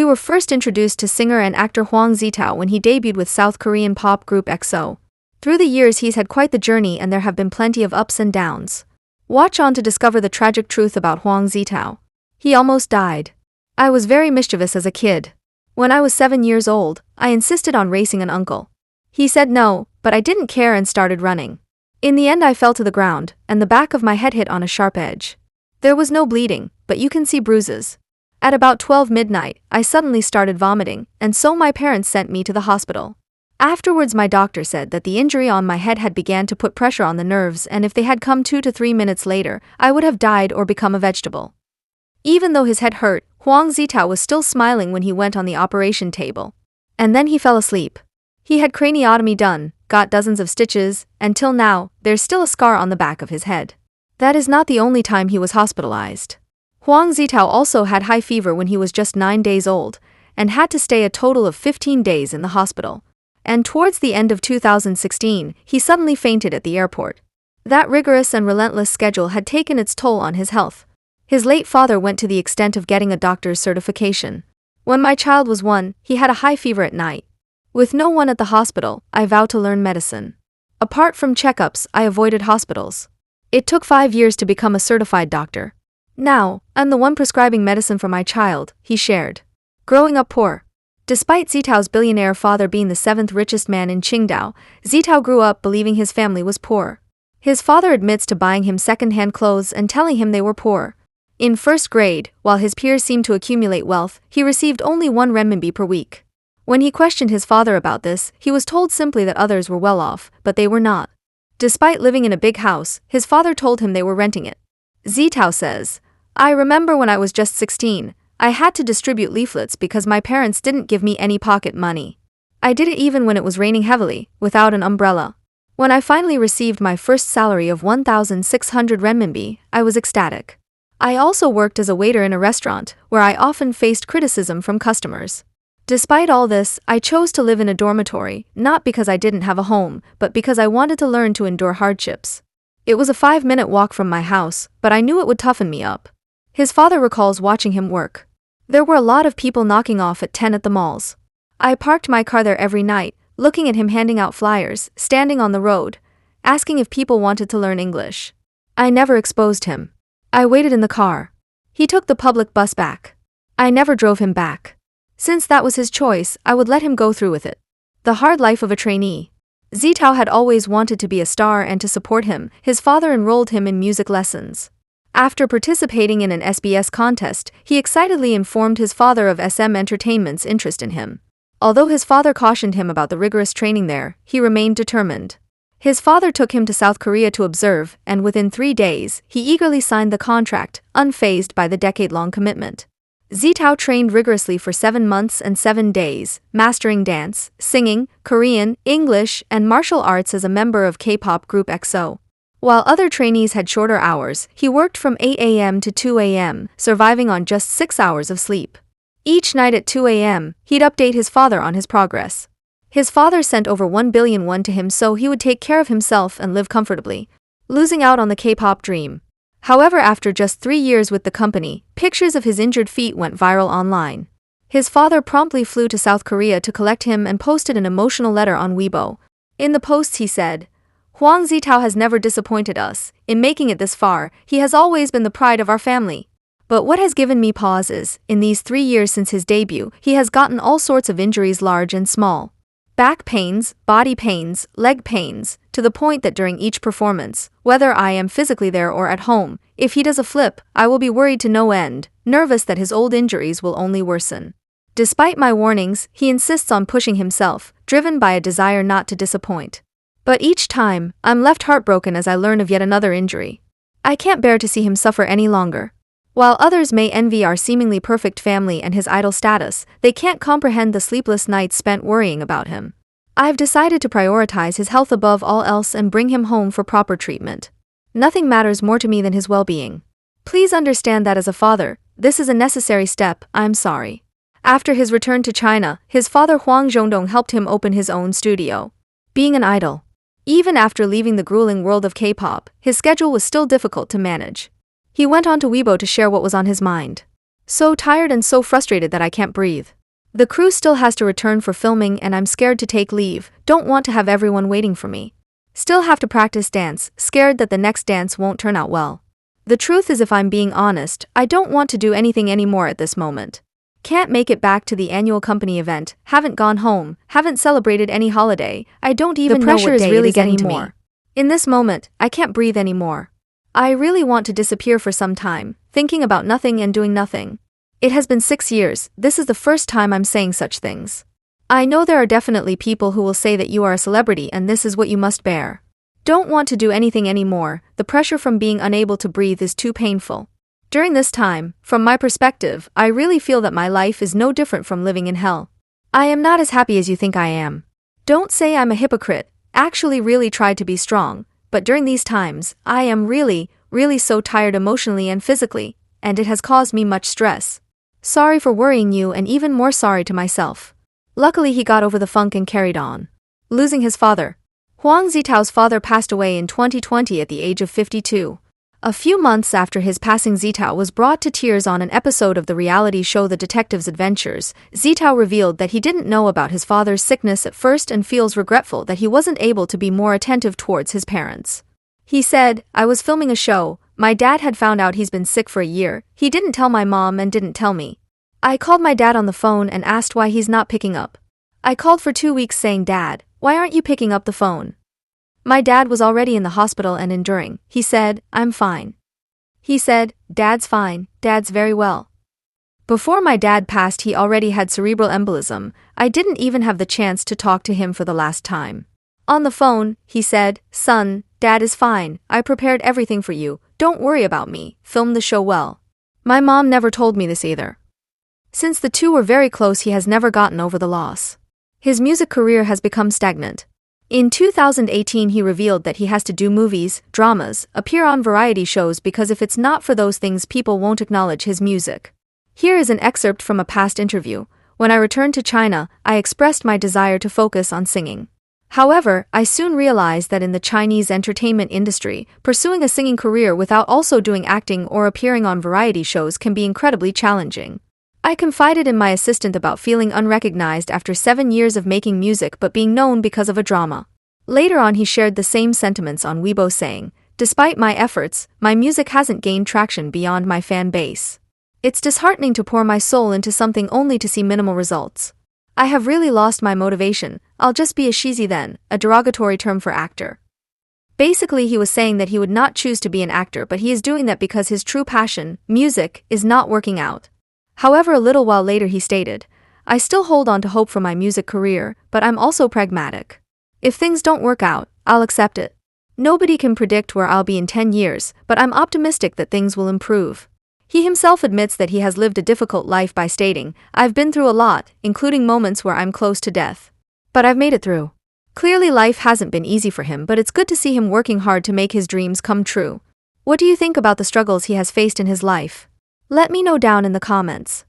were first introduced to singer and actor Huang Zitao when he debuted with South Korean pop group EXO. Through the years he's had quite the journey and there have been plenty of ups and downs. Watch on to discover the tragic truth about Huang Zitao. He almost died. I was very mischievous as a kid. When I was 7 years old, I insisted on racing an uncle. He said no, but I didn't care and started running. In the end I fell to the ground, and the back of my head hit on a sharp edge. There was no bleeding, but you can see bruises. At about 12 midnight, I suddenly started vomiting, and so my parents sent me to the hospital. Afterwards my doctor said that the injury on my head had began to put pressure on the nerves, and if they had come 2 to 3 minutes later, I would have died or become a vegetable. Even though his head hurt, Huang Zitao was still smiling when he went on the operation table. And then he fell asleep. He had craniotomy done, got dozens of stitches, and till now, there's still a scar on the back of his head. That is not the only time he was hospitalized. Huang Zitao also had high fever when he was just 9 days old, and had to stay a total of 15 days in the hospital. And towards the end of 2016, he suddenly fainted at the airport. That rigorous and relentless schedule had taken its toll on his health. His late father went to the extent of getting a doctor's certification. When my child was 1, he had a high fever at night. With no one at the hospital, I vowed to learn medicine. Apart from checkups, I avoided hospitals. It took 5 years to become a certified doctor. Now, I'm the one prescribing medicine for my child, he shared. Growing up poor. Despite Zitao's billionaire father being the 7th richest man in Qingdao, Zitao grew up believing his family was poor. His father admits to buying him second-hand clothes and telling him they were poor. In first grade, while his peers seemed to accumulate wealth, he received only 1 renminbi per week. When he questioned his father about this, he was told simply that others were well off, but they were not. Despite living in a big house, his father told him they were renting it. Zitao says, "I remember when I was just 16, I had to distribute leaflets because my parents didn't give me any pocket money. I did it even when it was raining heavily, without an umbrella. When I finally received my first salary of 1,600 renminbi, I was ecstatic. I also worked as a waiter in a restaurant, where I often faced criticism from customers. Despite all this, I chose to live in a dormitory, not because I didn't have a home, but because I wanted to learn to endure hardships. It was a 5-minute walk from my house, but I knew it would toughen me up." His father recalls watching him work. "There were a lot of people knocking off at 10 at the malls. I parked my car there every night, looking at him handing out flyers, standing on the road, asking if people wanted to learn English. I never exposed him. I waited in the car. He took the public bus back. I never drove him back. Since that was his choice, I would let him go through with it." The hard life of a trainee. Zitao had always wanted to be a star, and to support him, his father enrolled him in music lessons. After participating in an SBS contest, he excitedly informed his father of SM Entertainment's interest in him. Although his father cautioned him about the rigorous training there, he remained determined. His father took him to South Korea to observe, and within 3 days, he eagerly signed the contract, unfazed by the decade-long commitment. Zitao trained rigorously for 7 months and 7 days, mastering dance, singing, Korean, English, and martial arts as a member of K-pop group EXO. While other trainees had shorter hours, he worked from 8 a.m. to 2 a.m., surviving on just 6 hours of sleep. Each night at 2 a.m., he'd update his father on his progress. His father sent over 1 billion won to him so he would take care of himself and live comfortably, losing out on the K-pop dream. However, after just 3 years with the company, pictures of his injured feet went viral online. His father promptly flew to South Korea to collect him and posted an emotional letter on Weibo. In the posts he said, "Huang Zitao has never disappointed us. In making it this far, he has always been the pride of our family. But what has given me pause is, in these 3 years since his debut, he has gotten all sorts of injuries, large and small. Back pains, body pains, leg pains, to the point that during each performance, whether I am physically there or at home, if he does a flip, I will be worried to no end, nervous that his old injuries will only worsen. Despite my warnings, he insists on pushing himself, driven by a desire not to disappoint. But each time, I'm left heartbroken as I learn of yet another injury. I can't bear to see him suffer any longer." While others may envy our seemingly perfect family and his idol status, they can't comprehend the sleepless nights spent worrying about him. I've decided to prioritize his health above all else and bring him home for proper treatment. Nothing matters more to me than his well-being. Please understand that as a father, this is a necessary step. I'm sorry." After his return to China, his father Huang Zitao helped him open his own studio. Being an idol. Even after leaving the grueling world of K-pop, his schedule was still difficult to manage. He went on to Weibo to share what was on his mind. "So tired and so frustrated that I can't breathe. The crew still has to return for filming and I'm scared to take leave, don't want to have everyone waiting for me. Still have to practice dance, scared that the next dance won't turn out well. The truth is, if I'm being honest, I don't want to do anything anymore at this moment. Can't make it back to the annual company event, haven't gone home, haven't celebrated any holiday, I don't even know what day it is anymore. The pressure is really getting to me. In this moment, I can't breathe anymore. I really want to disappear for some time, thinking about nothing and doing nothing. It has been 6 years, this is the first time I'm saying such things. I know there are definitely people who will say that you are a celebrity and this is what you must bear. Don't want to do anything anymore, the pressure from being unable to breathe is too painful. During this time, from my perspective, I really feel that my life is no different from living in hell. I am not as happy as you think I am. Don't say I'm a hypocrite, actually really tried to be strong, but during these times, I am really so tired emotionally and physically, and it has caused me much stress. Sorry for worrying you and even more sorry to myself. Luckily he got over the funk and carried on. Losing his father. Huang Zitao's father passed away in 2020 at the age of 52. A few months after his passing, Zitao was brought to tears on an episode of the reality show The Detective's Adventures. Zitao revealed that he didn't know about his father's sickness at first and feels regretful that he wasn't able to be more attentive towards his parents. He said, "I was filming a show, my dad had found out he's been sick for a year, he didn't tell my mom and didn't tell me. I called my dad on the phone and asked why he's not picking up. I called for 2 weeks saying, 'Dad, why aren't you picking up the phone?' My dad was already in the hospital and enduring. He said, 'I'm fine.' He said, 'Dad's fine, Dad's very well.' Before my dad passed he already had cerebral embolism, I didn't even have the chance to talk to him for the last time. On the phone, he said, 'Son, Dad is fine, I prepared everything for you, don't worry about me, film the show well.' My mom never told me this either." Since the two were very close, he has never gotten over the loss. His music career has become stagnant. In 2018 he revealed that he has to do movies, dramas, appear on variety shows because if it's not for those things people won't acknowledge his music. Here is an excerpt from a past interview. "When I returned to China, I expressed my desire to focus on singing. However, I soon realized that in the Chinese entertainment industry, pursuing a singing career without also doing acting or appearing on variety shows can be incredibly challenging. I confided in my assistant about feeling unrecognized after 7 years of making music but being known because of a drama." Later on he shared the same sentiments on Weibo saying, "Despite my efforts, my music hasn't gained traction beyond my fan base. It's disheartening to pour my soul into something only to see minimal results. I have really lost my motivation, I'll just be a shizi then," a derogatory term for actor. Basically he was saying that he would not choose to be an actor but he is doing that because his true passion, music, is not working out. However, a little while later he stated, "I still hold on to hope for my music career, but I'm also pragmatic. If things don't work out, I'll accept it. Nobody can predict where I'll be in 10 years, but I'm optimistic that things will improve." He himself admits that he has lived a difficult life by stating, "I've been through a lot, including moments where I'm close to death. But I've made it through." Clearly life hasn't been easy for him, but it's good to see him working hard to make his dreams come true. What do you think about the struggles he has faced in his life? Let me know down in the comments.